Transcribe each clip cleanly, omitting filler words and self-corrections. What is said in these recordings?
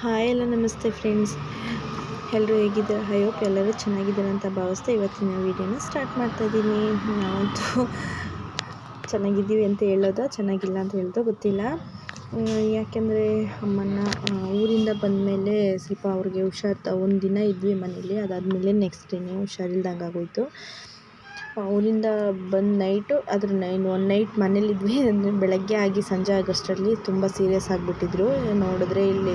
Hi ಎಲ್ಲ ನಮಸ್ತೆ friends, ಎಲ್ಲರೂ ಹೇಗಿದ್ದಾರೆ? ಐ ಹೋಪ್ ಎಲ್ಲರೂ ಚೆನ್ನಾಗಿದ್ದಾರೆ ಅಂತ ಭಾವಿಸ್ತಾ ಇವತ್ತಿನ ವೀಡಿಯೋನ ಸ್ಟಾರ್ಟ್ ಮಾಡ್ತಾಯಿದ್ದೀನಿ. ನಾವಂತೂ ಚೆನ್ನಾಗಿದ್ದೀವಿ ಅಂತ ಹೇಳೋದು, ಚೆನ್ನಾಗಿಲ್ಲ ಅಂತ ಹೇಳೋದು ಗೊತ್ತಿಲ್ಲ. ಯಾಕೆಂದರೆ ಅಮ್ಮನ ಊರಿಂದ ಬಂದಮೇಲೆ ಸ್ವಲ್ಪ ಅವ್ರಿಗೆ ಒಂದು ದಿನ ಇದ್ವಿ ಮನೇಲಿ. ಅದಾದಮೇಲೆ ನೆಕ್ಸ್ಟ್ ಡೇನೇ ಹುಷಾರಿಲ್ದಂಗೆ ಆಗೋಯಿತು. ಊರಿಂದ ಬಂದು ನೈಟು ಒಂದು ನೈಟ್ ಮನೇಲಿದ್ವಿ. ಅಂದರೆ ಬೆಳಗ್ಗೆ ಆಗಿ ಸಂಜೆ ಆಗೋಷ್ಟರಲ್ಲಿ ತುಂಬ ಸೀರಿಯಸ್ ಆಗಿಬಿಟ್ಟಿದ್ರು. ನೋಡಿದ್ರೆ ಇಲ್ಲಿ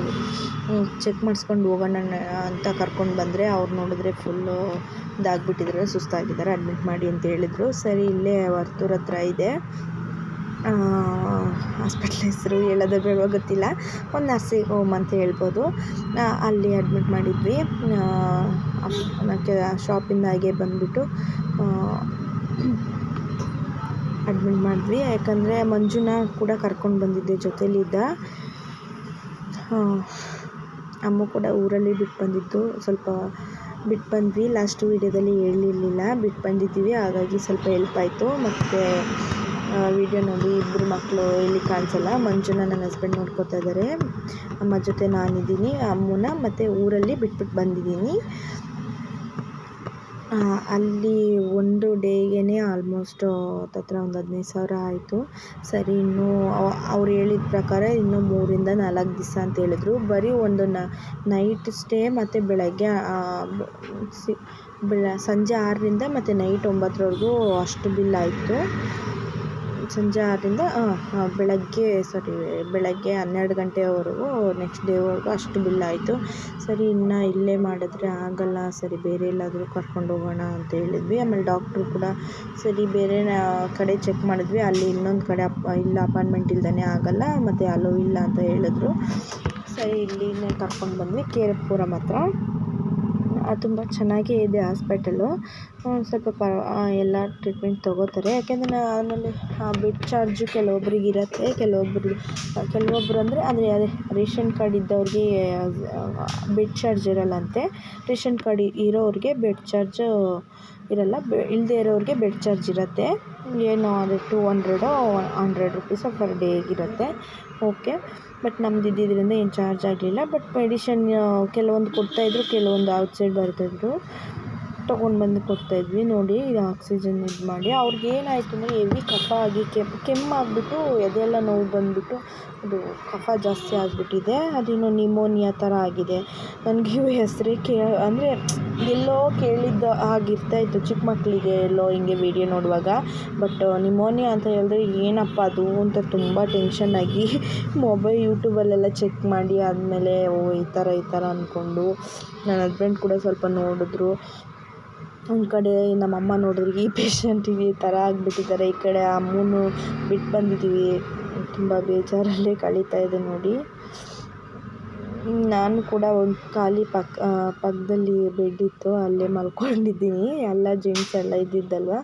ಚೆಕ್ ಮಾಡಿಸ್ಕೊಂಡು ಹೋಗೋಣ ಅಂತ ಕರ್ಕೊಂಡು ಬಂದರೆ ಅವ್ರು ನೋಡಿದ್ರೆ ಫುಲ್ಲು ಇದಾಗ್ಬಿಟ್ಟಿದ್ದಾರೆ, ಸುಸ್ತಾಗಿದ್ದಾರೆ, ಅಡ್ಮಿಟ್ ಮಾಡಿ ಅಂತ ಹೇಳಿದರು. ಸರಿ, ಇಲ್ಲೇ ವರ್ತೂರ್ ಹತ್ರ ಇದೆ ಹಾಸ್ಪಿಟ್ಲ್ ಹೆಸರು ಹೇಳೋದು ಬೇಡವೋ ಗೊತ್ತಿಲ್ಲ, ಒಂದು ನರ್ಸಿಂಗ್ ಹೋಮ್ ಅಂತ ಹೇಳ್ಬೋದು. ಅಲ್ಲಿ ಅಡ್ಮಿಟ್ ಮಾಡಿದ್ವಿ. ಶಾಪಿಂದ ಹಾಗೆ ಬಂದುಬಿಟ್ಟು ಅಡ್ಮಿಟ್ ಮಾಡಿದ್ವಿ. ಯಾಕಂದರೆ ಮಂಜುನ ಕೂಡ ಕರ್ಕೊಂಡು ಬಂದಿದ್ದೆ, ಜೊತೇಲಿದ್ದ. ಅಮ್ಮ ಕೂಡ ಊರಲ್ಲಿ ಬಿಟ್ಟು ಬಂದಿದ್ದು, ಸ್ವಲ್ಪ ಬಿಟ್ಟು ಬಂದ್ವಿ. ಲಾಸ್ಟ್ ವೀಡಿಯೋದಲ್ಲಿ ಹೇಳಿರಲಿಲ್ಲ, ಬಿಟ್ಟು ಬಂದಿದ್ದೀವಿ. ಹಾಗಾಗಿ ಸ್ವಲ್ಪ ಹೆಲ್ಪ್ ಆಯಿತು. ಮತ್ತು ವಿಡಿಯೋ ನೋಡಿ, ಇಬ್ಬರು ಮಕ್ಕಳು ಇಲ್ಲಿ ಕಾಣಿಸಲ್ಲ. ಮಂಜುನ ನನ್ನ ಹಸ್ಬೆಂಡ್ ನೋಡ್ಕೋತಾ ಇದ್ದಾರೆ. ಅಮ್ಮ ಜೊತೆ ನಾನಿದ್ದೀನಿ, ಅಮ್ಮನ ಮತ್ತು ಊರಲ್ಲಿ ಬಿಟ್ಬಿಟ್ಟು ಬಂದಿದ್ದೀನಿ. ಅಲ್ಲಿ ಒಂದು ಡೇಗೆ ಆಲ್ಮೋಸ್ಟ್ ಹತ್ತಿರ ಒಂದು 15,000 ಆಯಿತು. ಸರಿ, ಇನ್ನೂ ಅವ್ರು ಹೇಳಿದ ಪ್ರಕಾರ ಇನ್ನೂ 3 ರಿಂದ 4 ದಿವಸ ಅಂತ ಹೇಳಿದ್ರು. ಬರೀ ಒಂದು ನೈಟ್ ಸ್ಟೇ ಮತ್ತು ಬೆಳಗ್ಗೆ ಸಂಜೆ 6ರಿಂದ ಮತ್ತು ನೈಟ್ 9ರವರೆಗೂ ಅಷ್ಟು ಬಿಲ್ ಆಯಿತು. ಸಂಜೆ 6ರಿಂದ ಬೆಳಗ್ಗೆ 12 ಗಂಟೆವರೆಗೂ ನೆಕ್ಸ್ಟ್ ಡೇವರೆಗೂ ಅಷ್ಟು ಬಿಲ್ ಆಯಿತು. ಸರಿ, ಇನ್ನು ಇಲ್ಲೇ ಮಾಡಿದ್ರೆ ಆಗಲ್ಲ, ಸರಿ ಬೇರೆ ಎಲ್ಲಾದರೂ ಕರ್ಕೊಂಡು ಹೋಗೋಣ ಅಂತ ಹೇಳಿದ್ವಿ. ಆಮೇಲೆ ಡಾಕ್ಟ್ರು ಕೂಡ ಸರಿ ಬೇರೆ ಕಡೆ ಚೆಕ್ ಮಾಡಿದ್ವಿ. ಅಲ್ಲಿ ಇನ್ನೊಂದು ಕಡೆ ಇಲ್ಲ, ಅಪಾಯಿಂಟ್ಮೆಂಟ್ ಇಲ್ದೇ ಆಗಲ್ಲ, ಮತ್ತು ಅಲೋ ಇಲ್ಲ ಅಂತ ಹೇಳಿದ್ರು. ಸರಿ, ಇಲ್ಲಿನೇ ಕರ್ಕೊಂಡು ಬಂದ್ವಿ, ಕೇರಪುರಂ ಹತ್ರ. ತುಂಬ ಚೆನ್ನಾಗೇ ಇದೆ ಹಾಸ್ಪಿಟಲು. ಸ್ವಲ್ಪ ಎಲ್ಲ ಟ್ರೀಟ್ಮೆಂಟ್ ತೊಗೋತಾರೆ. ಯಾಕೆಂದರೆ ಆಮೇಲೆ ಬೆಡ್ ಚಾರ್ಜು ಕೆಲವೊಬ್ರಿಗೆ ಇರುತ್ತೆ, ಕೆಲವೊಬ್ರು ಅಂದರೆ ಅದೇ ರೇಷನ್ ಕಾರ್ಡ್ ಇದ್ದವ್ರಿಗೆ ಬೆಡ್ ಚಾರ್ಜ್ ಇರೋಲ್ಲಂತೆ. ರೇಷನ್ ಕಾರ್ಡ್ ಇರೋರಿಗೆ ಬೆಡ್ ಚಾರ್ಜ್ ಇರೋಲ್ಲ, ಇಲ್ಲದೇ ಇರೋರಿಗೆ ಬೆಡ್ ಚಾರ್ಜ್ ಇರುತ್ತೆ. ಏನು ಅದು 200 ರುಪೀಸು ಪರ್ ಡೇಗಿರುತ್ತೆ. ಓಕೆ, ಬಟ್ ನಮ್ದು ಇದ್ದಿದ್ದರಿಂದ ಏನು ಚಾರ್ಜ್ ಆಗಲಿಲ್ಲ. ಬಟ್ ಮೆಡಿಷನ್ ಕೆಲವೊಂದು ಕೊಡ್ತಾಯಿದ್ರು, ಕೆಲವೊಂದು ಔಟ್ಸೈಡ್ ಬರ್ತಾಯಿದ್ರು, ತೊಗೊಂಡು ಬಂದು ಕೊಡ್ತಾಯಿದ್ವಿ. ನೋಡಿ, ಇದು ಆಕ್ಸಿಜನ್ ಇದು ಮಾಡಿ. ಅವ್ರಿಗೆ ಏನಾಯಿತು ಅಂದರೆ ಹೆವಿ ಕಫ ಆಗಿ ಕೆಮ್ಮಾಗ್ಬಿಟ್ಟು ಎದೆಲ್ಲ ನೋವು ಬಂದುಬಿಟ್ಟು ಅದು ಕಫ ಜಾಸ್ತಿ ಆಗಿಬಿಟ್ಟಿದೆ. ಅದೇನೋ ನಿಮೋನಿಯಾ ಥರ ಆಗಿದೆ. ನನಗೆ ಹೆಸರೇ ಅಂದರೆ ಎಲ್ಲೋ ಕೇಳಿದ್ದು ಆಗಿರ್ತಾಯಿತ್ತು ಚಿಕ್ಕ ಮಕ್ಕಳಿಗೆ ಎಲ್ಲೋ ಹಿಂಗೆ ವೀಡಿಯೋ ನೋಡುವಾಗ. ಬಟ್ ನಿಮೋನಿಯಾ ಅಂತ ಹೇಳಿದ್ರೆ ಏನಪ್ಪ ಅದು ಅಂತ ತುಂಬ ಟೆನ್ಷನ್ ಆಗಿ ಯೂಟ್ಯೂಬಲ್ಲೆಲ್ಲ ಚೆಕ್ ಮಾಡಿ ಆದಮೇಲೆ ಈ ಥರ ಅಂದ್ಕೊಂಡು ನನ್ನ ಹಸ್ಬೆಂಡ್ ಕೂಡ ಸ್ವಲ್ಪ ನೋಡಿದ್ರು. ಒಂದು ಕಡೆ ನಮ್ಮಮ್ಮ ನೋಡಿದ್ರೆ ಈ ಪೇಷಂಟಿಗೆ ಈ ಥರ ಆಗಿಬಿಟ್ಟಿದ್ದಾರೆ, ಈ ಕಡೆ ಅಮ್ಮನೂ ಬಿಟ್ಟು ಬಂದಿದ್ದೀವಿ. ತುಂಬ ಬೇಜಾರಲ್ಲೇ ಕಳೀತಾ ಇದೆ ನೋಡಿ. ನಾನು ಕೂಡ ಒಂದು ಖಾಲಿ ಪಕ್ಕದಲ್ಲಿ ಬೆಡ್ ಇತ್ತು, ಅಲ್ಲೇ ಮಲ್ಕೊಂಡಿದ್ದೀನಿ. ಎಲ್ಲ ಜೆಂಟ್ಸ್ ಎಲ್ಲ ಇದ್ದಿದ್ದಲ್ವ,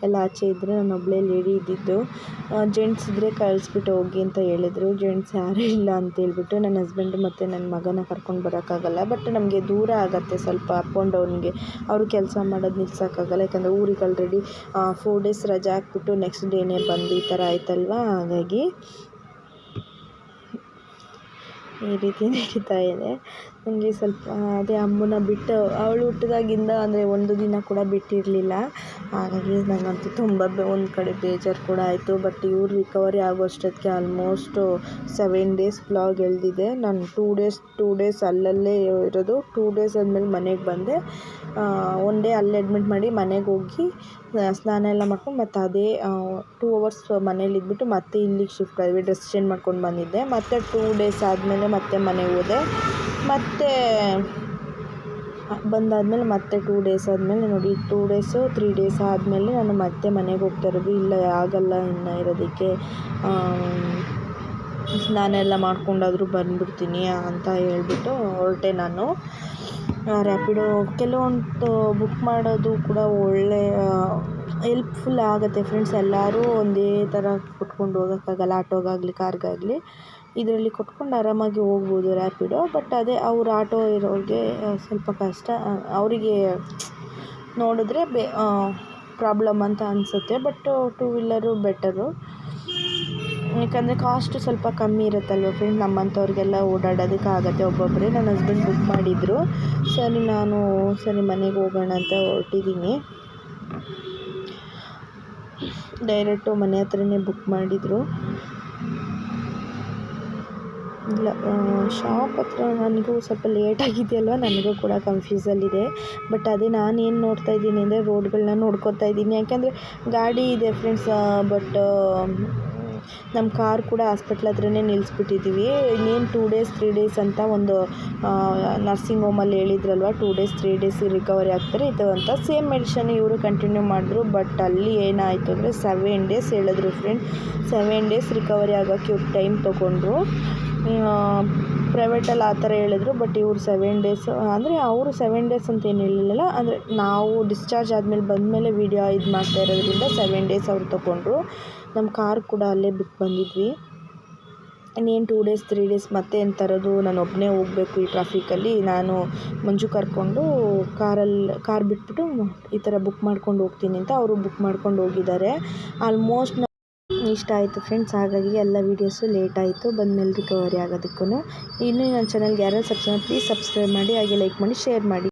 ಎಲ್ಲ ಆಚೆ ಇದ್ದರೆ ನಾನು ಒಬ್ಬಳೇ ಲೇಡಿ ಇದ್ದಿದ್ದು. ಜೆಂಟ್ಸ್ ಇದ್ದರೆ ಕಳಿಸ್ಬಿಟ್ಟು ಹೋಗಿ ಅಂತ ಹೇಳಿದರು. ಜೆಂಟ್ಸ್ ಯಾರೂ ಇಲ್ಲ ಅಂತೇಳ್ಬಿಟ್ಟು ನನ್ನ ಹಸ್ಬೆಂಡು ಮತ್ತು ನನ್ನ ಮಗನ ಕರ್ಕೊಂಡು ಬರೋಕ್ಕಾಗಲ್ಲ. ಬಟ್ ನಮಗೆ ದೂರ ಆಗುತ್ತೆ ಸ್ವಲ್ಪ ಅಪ್ ಆ್ಯಂಡ್ ಡೌನ್ಗೆ. ಅವರು ಕೆಲಸ ಮಾಡೋದು ನಿಲ್ಸೋಕ್ಕಾಗಲ್ಲ, ಯಾಕಂದರೆ ಊರಿಗೆ ಆಲ್ರೆಡಿ 4 ಡೇಸ್ ರಜೆ ಹಾಕ್ಬಿಟ್ಟು ನೆಕ್ಸ್ಟ್ ಡೇನೇ ಬಂದು ಈ ಥರ ಆಯ್ತಲ್ವ. ಹಾಗಾಗಿ ಈ ರೀತಿ ನಡೀತಾ ಇದೆ. ನನಗೆ ಸ್ವಲ್ಪ ಅದೇ ಅಮ್ಮನ ಬಿಟ್ಟು ಅವಳು ಹುಟ್ಟಿದಾಗಿಂದ ಅಂದರೆ ಒಂದು ದಿನ ಕೂಡ ಬಿಟ್ಟಿರಲಿಲ್ಲ. ಹಾಗಾಗಿ ನನಗಂತೂ ತುಂಬ ಒಂದು ಕಡೆ ಬೇಜಾರು ಕೂಡ ಆಯಿತು. ಬಟ್ ಇವ್ರು ರಿಕವರಿ ಆಗೋಷ್ಟೊತ್ತಿಗೆ ಆಲ್ಮೋಸ್ಟು 7 ಡೇಸ್ ಬ್ಲಾಗ್ ಎಳೆದಿದೆ. ನಾನು 2 ಡೇಸ್ ಅಲ್ಲಲ್ಲೇ ಇರೋದು. 2 ಡೇಸ್ ಆದಮೇಲೆ ಮನೆಗೆ ಬಂದೆ. 1 ಡೇ ಅಲ್ಲೇ ಅಡ್ಮಿಟ್ ಮಾಡಿ ಮನೆಗೆ ಹೋಗಿ ಸ್ನಾನ ಎಲ್ಲ ಮಾಡ್ಕೊಂಡು ಮತ್ತು ಅದೇ 2 ಅವರ್ಸ್ ಮನೇಲಿ ಇದ್ಬಿಟ್ಟು ಮತ್ತೆ ಇಲ್ಲಿಗೆ ಶಿಫ್ಟ್ ಆದ್ವಿ. ಡ್ರೆಸ್ ಚೇಂಜ್ ಮಾಡ್ಕೊಂಡು ಬಂದಿದ್ದೆ. ಮತ್ತು 2 ಡೇಸ್ ಆದಮೇಲೆ ಮತ್ತೆ ಮನೆಗೆ ಹೋದೆ. ಮತ್ತು ಬಂದಾದಮೇಲೆ ಮತ್ತೆ 2 ಡೇಸ್ ಆದಮೇಲೆ ನೋಡಿ 2 ಡೇಸು 3 ಡೇಸ್ ಆದಮೇಲೆ ನಾನು ಮತ್ತೆ ಮನೆಗೆ ಹೋಗ್ತಾ ಇರೋದು. ಇಲ್ಲ ಆಗಲ್ಲ ಇನ್ನು ಇರೋದಕ್ಕೆ, ಸ್ನಾನ ಎಲ್ಲ ಮಾಡ್ಕೊಂಡಾದರೂ ಬಂದುಬಿಡ್ತೀನಿ ಅಂತ ಹೇಳ್ಬಿಟ್ಟು ಹೊರಟೆ ನಾನು. ರ್ಯಾಪಿಡೋ ಕೆಲವೊಂದು ಬುಕ್ ಮಾಡೋದು ಕೂಡ ಒಳ್ಳೆ ಹೆಲ್ಪ್ಫುಲ್ ಆಗುತ್ತೆ ಫ್ರೆಂಡ್ಸ್. ಎಲ್ಲರೂ ಒಂದೇ ಥರ ಕೊಟ್ಕೊಂಡು ಹೋಗೋಕ್ಕಾಗಲ್ಲ, ಆಟೋಗಾಗಲಿ ಕಾರ್ಗಾಗಲಿ. ಇದರಲ್ಲಿ ಕೊಟ್ಕೊಂಡು ಆರಾಮಾಗಿ ಹೋಗ್ಬೋದು ರ್ಯಾಪಿಡೋ. ಬಟ್ ಅದೇ ಅವ್ರು ಆಟೋ ಇರೋರಿಗೆ ಸ್ವಲ್ಪ ಕಷ್ಟ, ಅವರಿಗೆ ನೋಡಿದ್ರೆ ಪ್ರಾಬ್ಲಮ್ ಅಂತ ಅನಿಸುತ್ತೆ. But 2 wheeler better. ಯಾಕಂದರೆ ಕಾಸ್ಟ್ ಸ್ವಲ್ಪ ಕಮ್ಮಿ ಇರುತ್ತಲ್ವ ಫ್ರೆಂಡ್, ನಮ್ಮಂಥವ್ರಿಗೆಲ್ಲ ಓಡಾಡೋದಕ್ಕಾಗತ್ತೆ. ಒಬ್ಬೊಬ್ಬರೇ ನನ್ನ ಹಸ್ಬೆಂಡ್ ಬುಕ್ ಮಾಡಿದರು. ಸರಿ ಮನೆಗೆ ಹೋಗೋಣ ಅಂತ ಹೊರಟಿದ್ದೀನಿ. ಡೈರೆಕ್ಟು ಮನೆ ಹತ್ರನೇ ಬುಕ್ ಮಾಡಿದರು. ಇಲ್ಲ, ಶಾಪ್ ಹತ್ರ ನನಗೂ ಸ್ವಲ್ಪ ಲೇಟ್ ಆಗಿದೆಯಲ್ವ, ನನಗೂ ಕೂಡ ಕನ್ಫ್ಯೂಸಲ್ಲಿದೆ. ಬಟ್ ಅದೇ ನಾನು ಏನು ನೋಡ್ತಾ ಇದ್ದೀನಿ ಅಂದರೆ ರೋಡ್ಗಳನ್ನ ನೋಡ್ಕೊತಾ ಇದ್ದೀನಿ. ಯಾಕೆಂದರೆ ಗಾಡಿ ಇದೆ ಫ್ರೆಂಡ್ಸ್, ಬಟ್ ನಮ್ಮ ಕಾರ್ ಕೂಡ ಹಾಸ್ಪಿಟ್ಲ್ ಹತ್ರನೇ ನಿಲ್ಲಿಸ್ಬಿಟ್ಟಿದ್ದೀವಿ. ಇನ್ನೇನು 2 days 3 days ಅಂತ ಒಂದು ನರ್ಸಿಂಗ್ ಹೋಮಲ್ಲಿ ಹೇಳಿದ್ರಲ್ವ, 2 days 3 days ರಿಕವರಿ ಆಗ್ತಾರೆ ಇದು ಅಂತ. ಸೇಮ್ ಮೆಡಿಷನ್ ಇವರು ಕಂಟಿನ್ಯೂ ಮಾಡಿದ್ರು. ಬಟ್ ಅಲ್ಲಿ ಏನಾಯಿತು ಅಂದರೆ 7 days ಹೇಳಿದ್ರು ಫ್ರೆಂಡ್. 7 days ರಿಕವರಿ ಆಗೋಕ್ಕೆ ಇವ್ರು ಟೈಮ್ ತೊಗೊಂಡ್ರು. ಪ್ರೈವೇಟಲ್ಲಿ ಆ ಥರ ಹೇಳಿದ್ರು. ಬಟ್ ಇವ್ರು 7 days ಅಂದರೆ ಅವರು 7 days ಅಂತ ಏನು ಹೇಳಿಲ್ಲ. ಅಂದರೆ ನಾವು ಡಿಸ್ಚಾರ್ಜ್ ಆದಮೇಲೆ ಬಂದಮೇಲೆ ವೀಡಿಯೋ ಇದು ಮಾಡ್ತಾ ಇರೋದ್ರಿಂದ 7 days ಅವ್ರು ತೊಗೊಂಡ್ರು. ನಮ್ಮ ಕಾರ್ ಕೂಡ ಅಲ್ಲೇ ಬಿಟ್ಟು ಬಂದಿದ್ವಿ. ಇನ್ನೇನು 2 days 3 days ಮತ್ತೆ ಏನು ತರೋದು, ನಾನು ಒಬ್ಬನೇ ಹೋಗಬೇಕು ಈ ಟ್ರಾಫಿಕಲ್ಲಿ. ನಾನು ಮಂಜು ಕರ್ಕೊಂಡು ಕಾರ್ ಬಿಟ್ಬಿಟ್ಟು ಈ ಥರ ಬುಕ್ ಮಾಡ್ಕೊಂಡು ಹೋಗ್ತೀನಿ ಅಂತ ಅವರು ಬುಕ್ ಮಾಡ್ಕೊಂಡು ಹೋಗಿದ್ದಾರೆ. ಆಲ್ಮೋಸ್ಟ್ ಇಷ್ಟ ಆಯಿತು ಫ್ರೆಂಡ್ಸ್. ಹಾಗಾಗಿ ಎಲ್ಲ ವೀಡಿಯೋಸು ಲೇಟ್ ಆಯಿತು ಬಂದಮೇಲೆ ರಿಕವರಿ ಆಗೋದಕ್ಕೂ. ಇನ್ನೂ ನನ್ನ ಚಾನಲ್ಗೆ ಯಾರು ಪ್ಲೀಸ್ ಸಬ್ಸ್ಕ್ರೈಬ್ ಮಾಡಿ, ಹಾಗೆ ಲೈಕ್ ಮಾಡಿ, ಶೇರ್ ಮಾಡಿ.